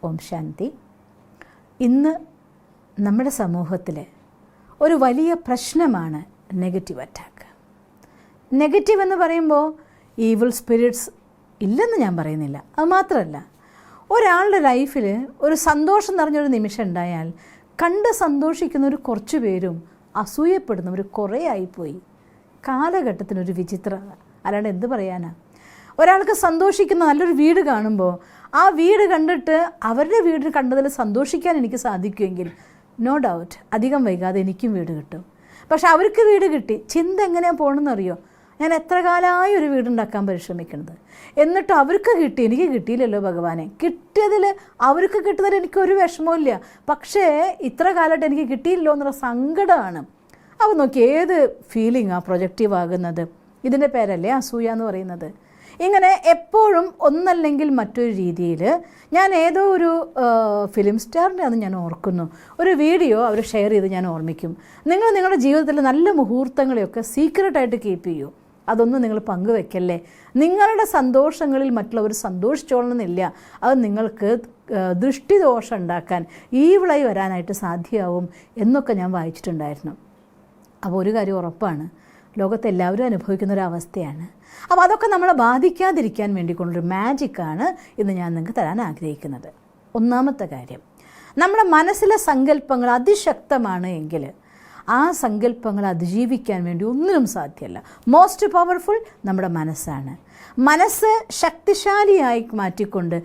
ഓം ശാന്തി. ഇന്ന് നമ്മുടെ സമൂഹത്തിൽ ഒരു വലിയ പ്രശ്നമാണ് നെഗറ്റീവ് അറ്റാക്ക്. നെഗറ്റീവ് എന്ന് പറയുമ്പോൾ ഈവിൾ സ്പിരിറ്റ്സ് ഇല്ലെന്ന് ഞാൻ പറയുന്നില്ല. അത് മാത്രമല്ല, ഒരാളുടെ ലൈഫിൽ ഒരു സന്തോഷം നിറഞ്ഞൊരു നിമിഷം ഉണ്ടായാൽ കണ്ട് സന്തോഷിക്കുന്ന ഒരു കുറച്ച് പേരും അസൂയപ്പെടുന്നവർ കുറേ ആയിപ്പോയി. കാലഘട്ടത്തിനൊരു വിചിത്രമാണ്. അല്ലാണ്ട് എന്ത് പറയാനാ? ഒരാൾക്ക് സന്തോഷിക്കുന്ന നല്ലൊരു വീട് കാണുമ്പോൾ ആ വീട് കണ്ടിട്ട് അവരുടെ വീട് കണ്ടതിൽ സന്തോഷിക്കാൻ എനിക്ക് സാധിക്കുമെങ്കിൽ നോ ഡൗട്ട് അധികം വൈകാതെ എനിക്കും വീട് കിട്ടും. പക്ഷെ അവർക്ക് വീട് കിട്ടി, ചിന്ത എങ്ങനെയാണ് പോകണമെന്നറിയോ? ഞാൻ എത്ര കാലമായി ഒരു വീടുണ്ടാക്കാൻ പരിശ്രമിക്കുന്നത്, എന്നിട്ട് അവർക്ക് കിട്ടി, എനിക്ക് കിട്ടിയില്ലല്ലോ ഭഗവാനെ. കിട്ടിയതിൽ അവർക്ക് കിട്ടുന്നതിൽ എനിക്കൊരു വിഷമമില്ല, പക്ഷേ ഇത്ര കാലമായിട്ട് എനിക്ക് കിട്ടിയില്ലോ എന്നുള്ള സങ്കടമാണ്. അപ്പോൾ നോക്കി ഏത് ഫീലിംഗാണ് പ്രൊജക്റ്റീവ് ആകുന്നത്? ഇതിൻ്റെ പേരല്ലേ അസൂയ എന്ന് പറയുന്നത്. ഇങ്ങനെ എപ്പോഴും ഒന്നല്ലെങ്കിൽ മറ്റൊരു രീതിയിൽ ഞാൻ ഏതോ ഒരു ഫിലിം സ്റ്റാറിൻ്റെ അത് ഞാൻ ഓർക്കുന്നു, ഒരു വീഡിയോ അവർ ഷെയർ ചെയ്ത് ഞാൻ ഓർമ്മിക്കും. നിങ്ങൾ നിങ്ങളുടെ ജീവിതത്തിൽ നല്ല മുഹൂർത്തങ്ങളെയൊക്കെ സീക്രട്ടായിട്ട് കീപ്പ് ചെയ്യൂ. അതൊന്നും നിങ്ങൾ പങ്കുവെക്കല്ലേ. നിങ്ങളുടെ സന്തോഷങ്ങളിൽ മറ്റുള്ളവർ സന്തോഷിച്ചോളണമെന്നില്ല. അത് നിങ്ങൾക്ക് ദൃഷ്ടിദോഷം ഉണ്ടാക്കാൻ, ഈവിളായി വരാനായിട്ട് സാധ്യമാവും എന്നൊക്കെ ഞാൻ വായിച്ചിട്ടുണ്ടായിരുന്നു. അപ്പോൾ ഒരു കാര്യം ഉറപ്പാണ്, ലോകത്തെല്ലാവരും അനുഭവിക്കുന്ന ഒരു അവസ്ഥയാണ്. അപ്പോൾ അതൊക്കെ നമ്മളെ ബാധിക്കാതിരിക്കാൻ വേണ്ടിക്കൊണ്ടൊരു മാജിക്കാണ് ഇന്ന് ഞാൻ നിങ്ങൾക്ക് തരാൻ ആഗ്രഹിക്കുന്നത്. ഒന്നാമത്തെ കാര്യം, നമ്മുടെ മനസ്സിലെ സങ്കല്പങ്ങൾ അതിശക്തമാണ് എങ്കിൽ ആ സങ്കല്പങ്ങൾ അതിജീവിക്കാൻ വേണ്ടി ഒന്നിനും സാധ്യമല്ല. മോസ്റ്റ് പവർഫുൾ നമ്മുടെ മനസ്സാണ്. മനസ്സ് ശക്തിശാലിയായി മാറ്റിക്കൊണ്ട്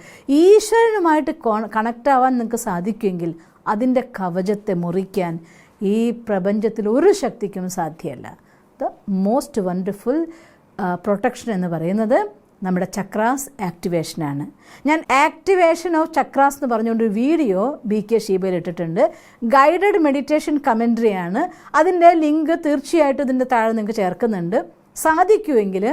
ഈശ്വരനുമായിട്ട് കണക്റ്റ് ആവാൻ നിങ്ങൾക്ക് സാധിക്കുമെങ്കിൽ അതിൻ്റെ കവചത്തെ മുറിക്കാൻ ഈ പ്രപഞ്ചത്തിൽ ഒരു ശക്തിക്കും സാധ്യമല്ല. ദ മോസ്റ്റ് വണ്ടർഫുൾ പ്രൊട്ടക്ഷൻ എന്ന് പറയുന്നത് നമ്മുടെ ചക്രാസ് ആക്ടിവേഷനാണ്. ഞാൻ ആക്ടിവേഷൻ ഓഫ് ചക്രാസ് എന്ന് പറഞ്ഞുകൊണ്ടൊരു വീഡിയോ BK ഷീബയിൽ ഇട്ടിട്ടുണ്ട്. ഗൈഡഡ് മെഡിറ്റേഷൻ കമൻട്രിയാണ്. അതിൻ്റെ ലിങ്ക് തീർച്ചയായിട്ടും ഇതിൻ്റെ താഴെ നിങ്ങൾക്ക് ചേർക്കുന്നുണ്ട്. സാധിക്കുമെങ്കിൽ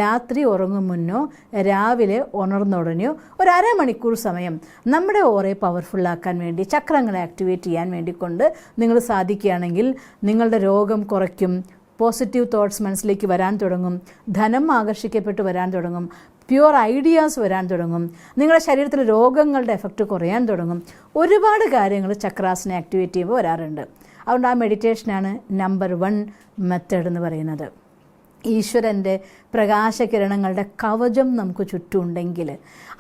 രാത്രി ഉറങ്ങും മുന്നോ രാവിലെ ഉണർന്നുടനെയോ ഒരു അരമണിക്കൂർ സമയം നമ്മുടെ ഓറയെ പവർഫുള്ളാക്കാൻ വേണ്ടി, ചക്രങ്ങളെ ആക്ടിവേറ്റ് ചെയ്യാൻ വേണ്ടി കൊണ്ട് നിങ്ങൾ സാധിക്കുകയാണെങ്കിൽ നിങ്ങളുടെ രോഗം കുറയ്ക്കും, പോസിറ്റീവ് തോട്ട്സ് മനസ്സിലേക്ക് വരാൻ തുടങ്ങും, ധനം ആകർഷിക്കപ്പെട്ട് വരാൻ തുടങ്ങും, പ്യുവർ ഐഡിയാസ് വരാൻ തുടങ്ങും, നിങ്ങളുടെ ശരീരത്തിൽ രോഗങ്ങളുടെ എഫക്റ്റ് കുറയാൻ തുടങ്ങും. ഒരുപാട് കാര്യങ്ങൾ ചക്രാസിനെ ആക്ടിവേറ്റ് ചെയ്യുമ്പോൾ വരാറുണ്ട്. അതുകൊണ്ട് ആ മെഡിറ്റേഷനാണ് നമ്പർ 1 മെത്തേഡ് എന്ന് പറയുന്നത്. ഈശ്വരൻ്റെ പ്രകാശകിരണങ്ങളുടെ കവചം നമുക്ക് ചുറ്റുമുണ്ടെങ്കിൽ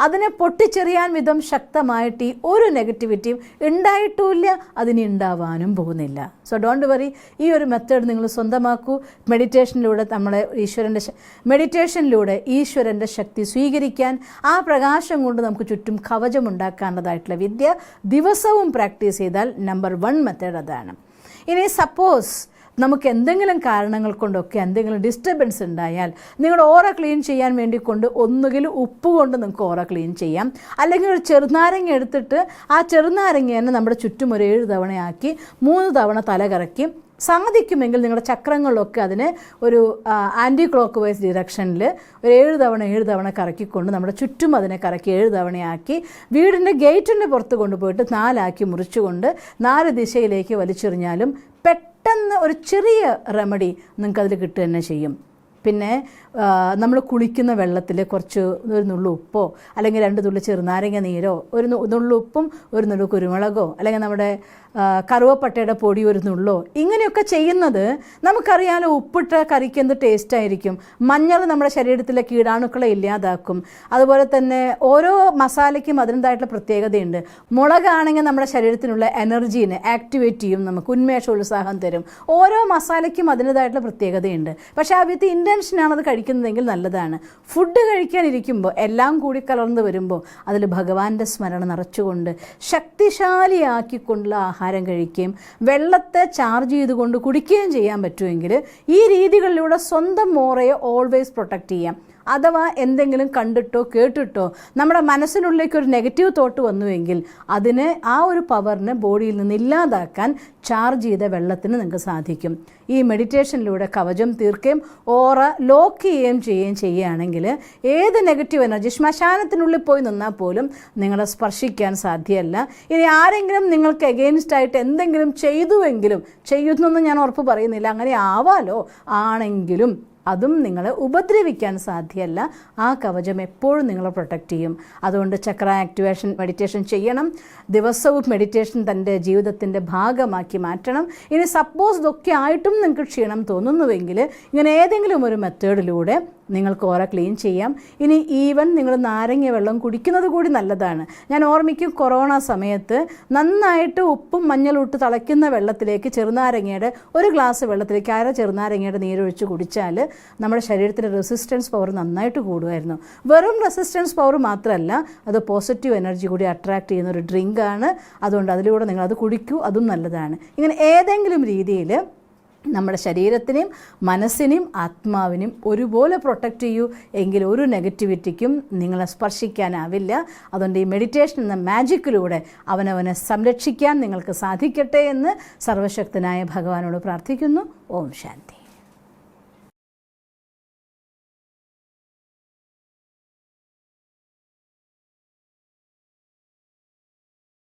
അതിനെ പൊട്ടിച്ചെറിയാൻ വിധം ശക്തമായിട്ട് ഈ ഒരു നെഗറ്റിവിറ്റിയും ഉണ്ടായിട്ടുമില്ല, അതിന് ഉണ്ടാവാനും പോകുന്നില്ല. സോ ഡോണ്ട് വറി, ഈ ഒരു മെത്തേഡ് നിങ്ങൾ സ്വന്തമാക്കൂ. മെഡിറ്റേഷനിലൂടെ ഈശ്വരൻ്റെ ശക്തി സ്വീകരിക്കാൻ, ആ പ്രകാശം കൊണ്ട് നമുക്ക് ചുറ്റും കവചമുണ്ടാക്കാനുള്ളതായിട്ടുള്ള വിദ്യ ദിവസവും പ്രാക്ടീസ് ചെയ്താൽ നമ്പർ 1 മെത്തേഡ് അതാണ്. ഇനി സപ്പോസ് നമുക്ക് എന്തെങ്കിലും കാരണങ്ങൾ കൊണ്ടൊക്കെ എന്തെങ്കിലും ഡിസ്റ്റർബൻസ് ഉണ്ടായാൽ നിങ്ങളുടെ ഓറ ക്ലീൻ ചെയ്യാൻ വേണ്ടി കൊണ്ട് ഒന്നുകിൽ ഉപ്പ് കൊണ്ട് നിങ്ങൾക്ക് ഓറ ക്ലീൻ ചെയ്യാം, അല്ലെങ്കിൽ ഒരു ചെറുനാരങ്ങ എടുത്തിട്ട് ആ ചെറുനാരങ്ങ തന്നെ നമ്മുടെ ചുറ്റും ഒരു 7 തവണയാക്കി 3 തവണ തല കറക്കി, സാധിക്കുമെങ്കിൽ നിങ്ങളുടെ ചക്രങ്ങളിലൊക്കെ അതിനെ ഒരു ആൻറ്റി ക്ലോക്ക് വൈസ് ഡിറക്ഷനിൽ ഒരു 7 തവണ കറക്കിക്കൊണ്ട് നമ്മുടെ ചുറ്റും അതിനെ കറക്കി 7 തവണയാക്കി വീടിൻ്റെ ഗേറ്റിൻ്റെ പുറത്ത് കൊണ്ടുപോയിട്ട് 4 ആക്കി മുറിച്ചുകൊണ്ട് 4 ദിശയിലേക്ക് വലിച്ചെറിഞ്ഞാലും പെട്ടെന്ന് ഒരു ചെറിയ റെമഡി നിങ്ങൾക്കതിൽ കിട്ടുക തന്നെ ചെയ്യും. പിന്നെ നമ്മൾ കുളിക്കുന്ന വെള്ളത്തിൽ കുറച്ച് ഒരു നുള്ളു ഉപ്പോ അല്ലെങ്കിൽ 2 തുള്ളി ചെറുനാരങ്ങ നീരോ, ഒരു നുള്ളു ഉപ്പും ഒരു നുള്ളു കുരുമുളകോ, അല്ലെങ്കിൽ നമ്മുടെ കറുവപ്പട്ടയുടെ പൊടി ഒരു നുള്ളോ, ഇങ്ങനെയൊക്കെ ചെയ്യുന്നത് നമുക്കറിയാലോ. ഉപ്പിട്ട കറിക്ക് എന്ത് ടേസ്റ്റായിരിക്കും. മഞ്ഞൾ നമ്മുടെ ശരീരത്തിലെ കീടാണുക്കളെ ഇല്ലാതാക്കും. അതുപോലെ തന്നെ ഓരോ മസാലയ്ക്കും അതിൻ്റെതായിട്ടുള്ള പ്രത്യേകതയുണ്ട്. മുളകാണെങ്കിൽ നമ്മുടെ ശരീരത്തിനുള്ള എനർജീനെ ആക്ടിവേറ്റ് ചെയ്യും, നമുക്ക് ഉന്മേഷം ഉത്സാഹം തരും. ഓരോ മസാലയ്ക്കും അതിൻ്റെതായിട്ടുള്ള പ്രത്യേകതയുണ്ട്. പക്ഷേ ആ വിത്ത് ഇൻറ്റൻഷനാണത് കഴിക്കുന്നതെങ്കിൽ നല്ലതാണ്. ഫുഡ് കഴിക്കാനിരിക്കുമ്പോൾ എല്ലാം കൂടി കലർന്ന് വരുമ്പോൾ അതിൽ ഭഗവാന്റെ സ്മരണ നിറച്ചുകൊണ്ട് ശക്തിശാലിയാക്കിക്കൊണ്ടുള്ള ആഹാരം കഴിക്കുകയും വെള്ളത്തെ ചാർജ് ചെയ്തുകൊണ്ട് കുടിക്കുകയും ചെയ്യാൻ പറ്റുമെങ്കിൽ ഈ രീതികളിലൂടെ സ്വന്തം ഓറയെ ഓൾവേസ് പ്രൊട്ടക്റ്റ് ചെയ്യാം. അഥവാ എന്തെങ്കിലും കണ്ടിട്ടോ കേട്ടിട്ടോ നമ്മുടെ മനസ്സിനുള്ളിലേക്ക് ഒരു നെഗറ്റീവ് തോട്ട് വന്നുവെങ്കിൽ അതിന് ആ ഒരു പവറിനെ ബോഡിയിൽ നിന്ന് ഇല്ലാതാക്കാൻ ചാർജ് ചെയ്ത വെള്ളത്തിന് നിങ്ങൾക്ക് സാധിക്കും. ഈ മെഡിറ്റേഷനിലൂടെ കവചം തീർക്കുകയും ഓറ ലോക്ക് ചെയ്യുകയാണെങ്കിൽ ഏത് നെഗറ്റീവ് എനർജി ശ്മശാനത്തിനുള്ളിൽ പോയി നിന്നാൽ പോലും നിങ്ങളെ സ്പർശിക്കാൻ സാധ്യമല്ല. ഇനി ആരെങ്കിലും നിങ്ങൾക്ക് എഗെയിൻസ്റ്റ് ആയിട്ട് എന്തെങ്കിലും ചെയ്യുന്നുവെന്നും ഞാൻ ഉറപ്പ് പറയുന്നില്ല, അങ്ങനെ ആവാലോ, ആണെങ്കിലും അതും നിങ്ങളെ ഉപദ്രവിക്കാൻ സാധ്യമല്ല. ആ കവചം എപ്പോഴും നിങ്ങളെ പ്രൊട്ടക്റ്റ് ചെയ്യും. അതുകൊണ്ട് ചക്ര ആക്ടിവേഷൻ മെഡിറ്റേഷൻ ചെയ്യണം. ദിവസവും മെഡിറ്റേഷൻ തൻ്റെ ജീവിതത്തിൻ്റെ ഭാഗമാക്കി മാറ്റണം. ഇനി സപ്പോസ് ഇതൊക്കെ ആയിട്ടും നിങ്ങൾക്ക് ക്ഷീണം തോന്നുന്നുവെങ്കിൽ ഇങ്ങനെ ഏതെങ്കിലും ഒരു മെത്തേഡിലൂടെ നിങ്ങൾക്ക് ഓറ ക്ലീൻ ചെയ്യാം. ഇനി ഈവൻ നിങ്ങൾ നാരങ്ങ വെള്ളം കുടിക്കുന്നത് കൂടി നല്ലതാണ്. ഞാൻ ഓർമ്മിക്കും, കൊറോണ സമയത്ത് നന്നായിട്ട് ഉപ്പും മഞ്ഞളും ഇട്ട് തിളയ്ക്കുന്ന വെള്ളത്തിലേക്ക് ചെറുനാരങ്ങയുടെ ഒരു ഗ്ലാസ് വെള്ളത്തിലേക്ക് അര ചെറുനാരങ്ങയുടെ നീരൊഴിച്ച് കുടിച്ചാൽ നമ്മുടെ ശരീരത്തിൻ്റെ റെസിസ്റ്റൻസ് പവർ നന്നായിട്ട് കൂടുമായിരുന്നു. വെറും റെസിസ്റ്റൻസ് പവർ മാത്രമല്ല, അത് പോസിറ്റീവ് എനർജി കൂടി അട്രാക്റ്റ് ചെയ്യുന്ന ഒരു ഡ്രിങ്കാണ്. അതുകൊണ്ട് അതിലൂടെ നിങ്ങളത് കുടിക്കൂ, അതും നല്ലതാണ്. ഇങ്ങനെ ഏതെങ്കിലും രീതിയിൽ നമ്മുടെ ശരീരത്തിനെയും മനസ്സിനെയും ആത്മാവിനെയും ഒരുപോലെ പ്രൊട്ടക്റ്റ് ചെയ്യൂ. എങ്കിൽ ഒരു നെഗറ്റിവിറ്റിക്കും നിങ്ങളെ സ്പർശിക്കാനാവില്ല. അതുകൊണ്ട് ഈ മെഡിറ്റേഷൻ എന്ന മാജിക്കിലൂടെ അവനവനെ സംരക്ഷിക്കാൻ നിങ്ങൾക്ക് സാധിക്കട്ടെ എന്ന് സർവശക്തനായ ഭഗവാനോട് പ്രാർത്ഥിക്കുന്നു. ഓം ശാന്തി.